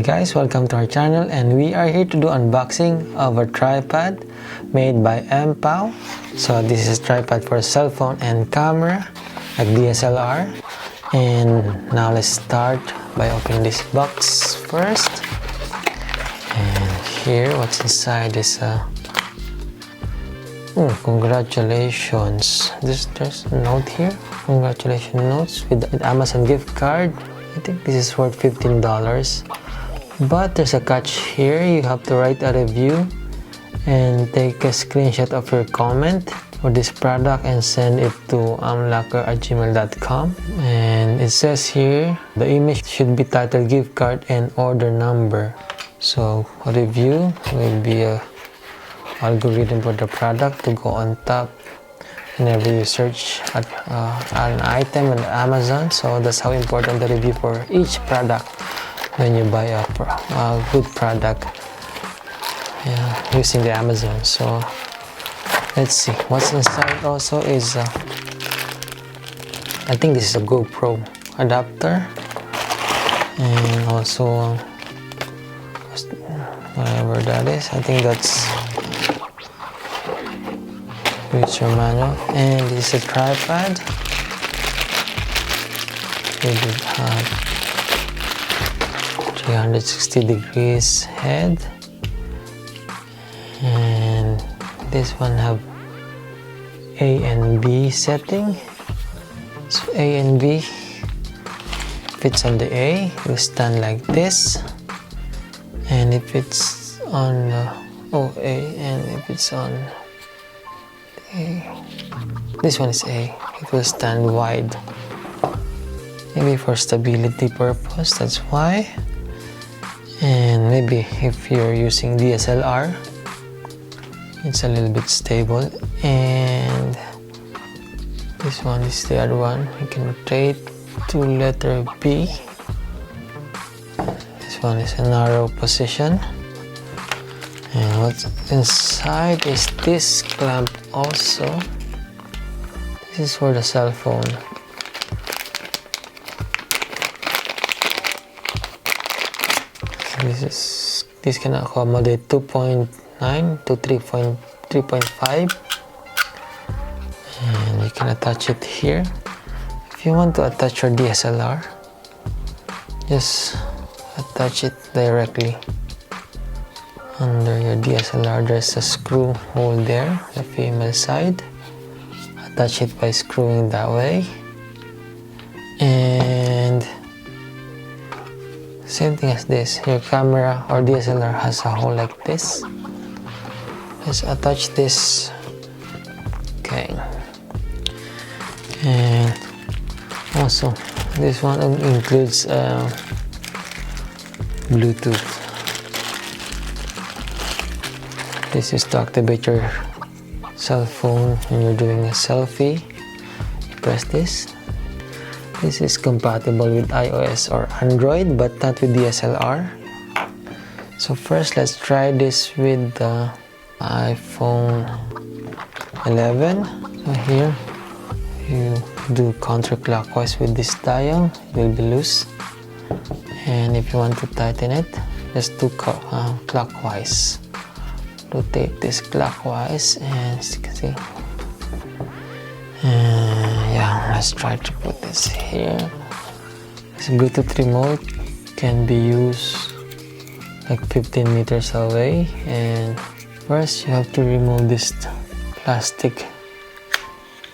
guys, welcome to our channel, and we are here to do unboxing of a tripod made by Mpow. So this is a tripod for cell phone and camera, like DSLR. And now let's start by opening this box first. And here, what's inside is congratulations. There's a note here. Congratulations notes with Amazon gift card. I think this is worth $15. But there's a catch here. You have to write a review and take a screenshot of your comment for this product and send it to amlocker@gmail.com. And it says here the image should be titled gift card and order number. So a review will be a algorithm for the product to go on top whenever you search at an item on Amazon. So that's how important the review for each product when you buy a good product using the Amazon. So let's see what's inside. Also is I think this is a GoPro adapter, and also whatever that is, I think that's user manual. And this is a tripod. It would have 360 degrees head, and this one have A and B setting. So A and B, if it's on the A, it will stand like this, and if it's on A, and if it's on A, this one is A, it will stand wide, maybe for stability purpose, that's why. And maybe if you're using DSLR, it's a little bit stable. And this one is the other one, you can rotate to letter B. This one is a narrow position. And what's inside is this clamp also. This is for the cell phone. This can accommodate 2.9 to 3.5, and you can attach it here. If you want to attach your DSLR, just attach it directly under your DSLR. There's a screw hole there, the female side. Attach it by screwing that way, and same thing as this. Your camera or DSLR has a hole like this. Let's attach this. Okay. And also this one includes Bluetooth. This is to activate your cell phone when you're doing a selfie. You press this. This is compatible with iOS or Android, but not with DSLR. So first, let's try this with the iPhone 11. So here, you do counterclockwise with this dial, it will be loose. And if you want to tighten it, just do clockwise. Rotate this clockwise, and as you can see. Let's try to put this here. This Bluetooth remote can be used like 15 meters away. And first you have to remove this plastic.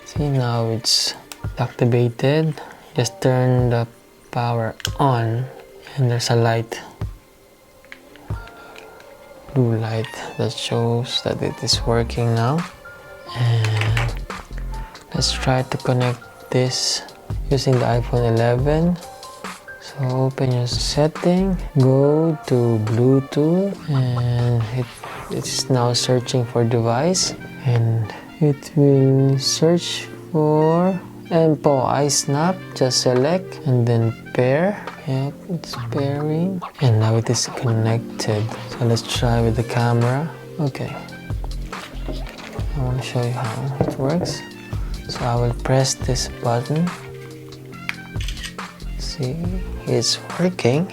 See, now it's activated. Just turn the power on, and there's a light, blue light, that shows that it is working now. And let's try to connect this using the iPhone 11. So open your setting, go to Bluetooth, and it's now searching for device, and it will search for Mpow iSnap. Just select and then pair. Yep, it's pairing, and now it is connected. So let's try with the camera. Okay, I want to show you how it works. So I will press this button. See, it's working.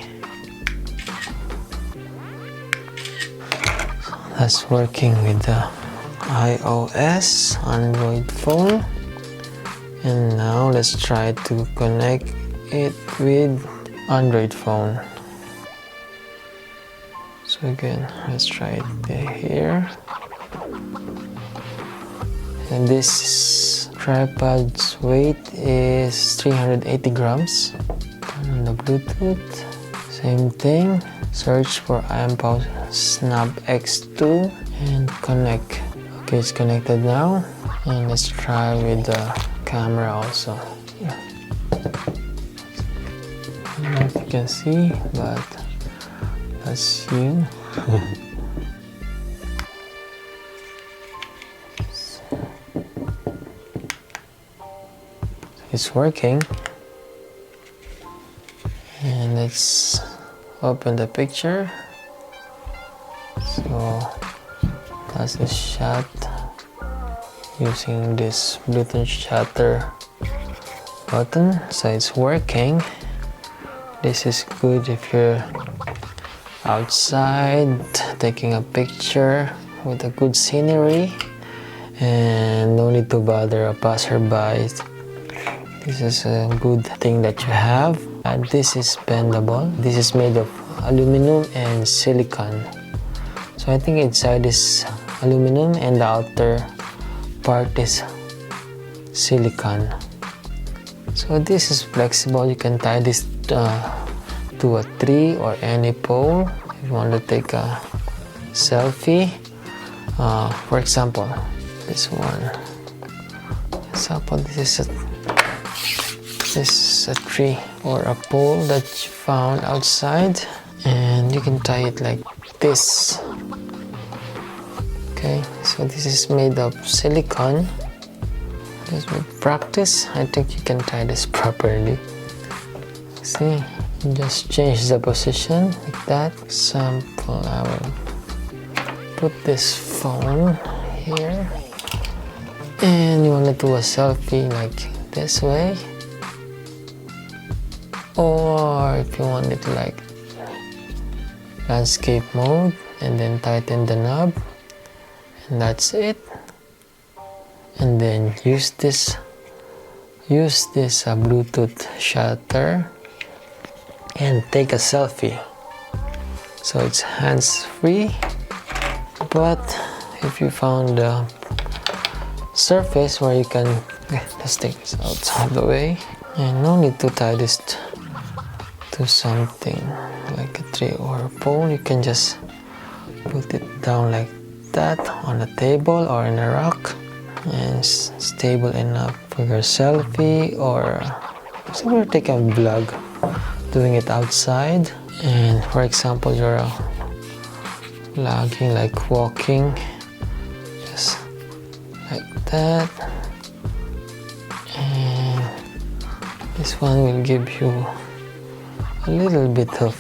That's working with the iOS Android phone. And now let's try to connect it with Android phone. So again, let's try it here. And this tripod's weight is 380 grams. And the Bluetooth, same thing. Search for Mpow Snap X2 and connect. Okay, it's connected now. And let's try with the camera also. Yeah. I don't know if you can see, but that's you. It's working. And let's open the picture. So that's the shot using this Bluetooth shutter button. So it's working. This is good if you're outside taking a picture with a good scenery and no need to bother a passerby. This is a good thing that you have. And this is bendable. This is made of aluminum and silicone. So I think inside is aluminum and the outer part is silicone. So this is flexible. You can tie this to a tree or any pole if you want to take a selfie. For example, this one. Example, this is a tree or a pole that you found outside, and you can tie it like this. Okay, so this is made of silicone. Just with practice, I think you can tie this properly. See, you just change the position like that. For example, I will put this phone here, and you want to do a selfie like this way, or if you want it like landscape mode, and then tighten the knob, and that's it. And then use this Bluetooth shutter and take a selfie. So it's hands-free, but if you found a surface where you can just take this out of the way, and no need to tie this to something like a tree or a pole. You can just put it down like that on a table or in a rock, and it's stable enough for your selfie, or so we're taking a vlog doing it outside. And for example, you're vlogging like walking, just like that, and this one will give you a little bit of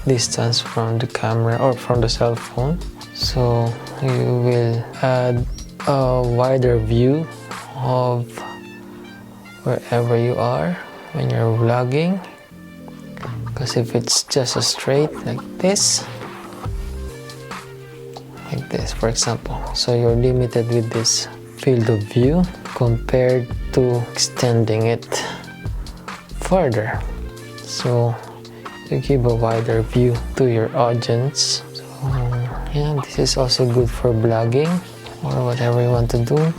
distance from the camera or from the cell phone, so you will add a wider view of wherever you are when you're vlogging. Because if it's just a straight like this for example, so you're limited with this field of view compared to extending it further. So you give a wider view to your audience. So yeah, this is also good for vlogging or whatever you want to do. If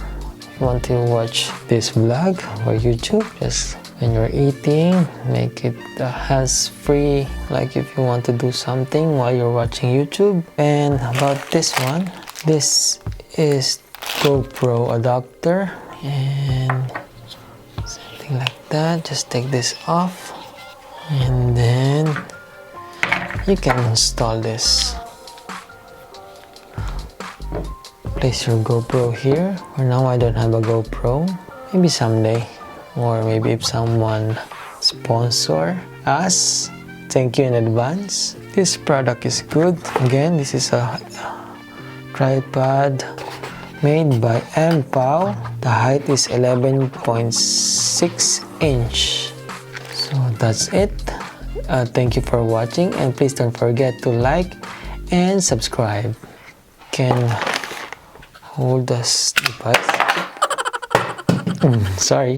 you want to watch this vlog or YouTube, just when you're eating, make it hands-free, like if you want to do something while you're watching YouTube. And about this one, this is GoPro adapter, and something like that. Just take this off, and then you can install this. Place your GoPro here. For now, I don't have a GoPro. Maybe someday, or maybe if someone sponsor us, thank you in advance. This product is good. Again, this is a tripod made by Mpow. The height is 11.6 inch. So that's it. Thank you for watching, and please don't forget to like and subscribe. can hold this device. Sorry.